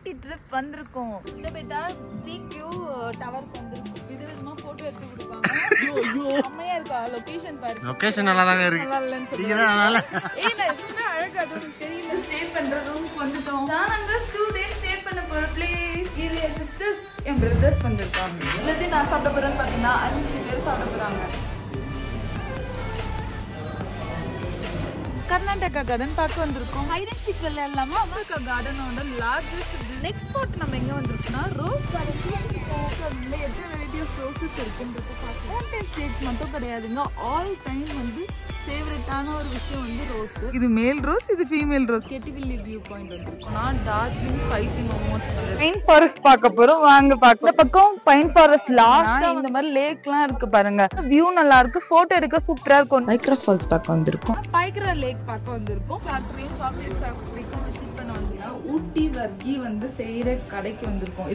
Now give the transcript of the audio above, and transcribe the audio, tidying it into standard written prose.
ஊட்டி trip வந்திருக்கோம். இந்த பேட்டா பிக்யூ டவருக்கு வந்திருக்கோம். விதவிதமா போட்டோ எடுத்து கொடுப்பாங்க. அம்மையா இருக்கா லொகேஷன் பாரு. லொகேஷன் நல்லா தாங்க இருக்கு. நல்லா இல்லன்னு நீங்க தான் நல்லா. ஏய் நான் என்ன அழகா அது தெரியல. ஸ்டே பண்ற ரூம்க்கு வந்துட்டோம். நான் அங்க 2 days ஸ்டே பண்ண போற பிளேஸ். இது என் சிஸ்டர்ஸ் என் பிரதர்ஸ் வந்திருக்காங்க. எல்லாத்தையும் நான் சாப்பிட போறேன்னு பார்த்தீங்கன்னா 5 பேர் சாப்பிட போறாங்க. கர்நாடகா கார்டன் பார்க்க வந்திருக்கோம். ஹைட் அண்ட் சீக் விளையாடலாமா? அமெரிக்கா கார்டனோட லார்ஜஸ்ட் நெக்ஸ்ட் ஸ்பாட் நம்ம எங்க வந்திருக்கோம்னா ரோஸ் கார்டன். அதுல எத்தனை வெரைட்டி ஆஃப் ரோசஸ் இருக்குன்றது பார்க்கலாம். ஃபவுண்டைன் ஸ்டேஜ் மட்டும் கிடையாதுங்க, ஆல் டைம் வந்து ஃபேவரட்டான ஒரு விஷயம் வந்து ரோஸ். இது மேல் ரோஸ், இது ஃபீமேல் ரோஸ். கெட்டிவில்லி வியூ பாயிண்ட் வந்திருக்கோம். நான் Darjeeling spicy momos pine forest பார்க்க போறோம். வாங்க பார்க்கலாம். இந்த பக்கம் பைன் ஃபாரஸ்ட் லாஸ்ட் இந்த மாதிரி லேக்லாம் இருக்கு பாருங்க. வியூ நல்லா இருக்கு, போட்டோ எடுக்க சூப்பரா இருக்கும். பைக்ரா ஃபால்ஸ் பார்க்க வந்திருக்கோம். பைக்ரா லேக் பார்க்க வந்திருக்கோம். ஃபேக்டரியும் சாக்லேட் ஃபேக்டரிக்கும் விசிட் பண்ண வந்தீங்கன்னா ஊட்டி வர்கி வந்து செய்யற கடைக்கு வந்திருக்கோம்.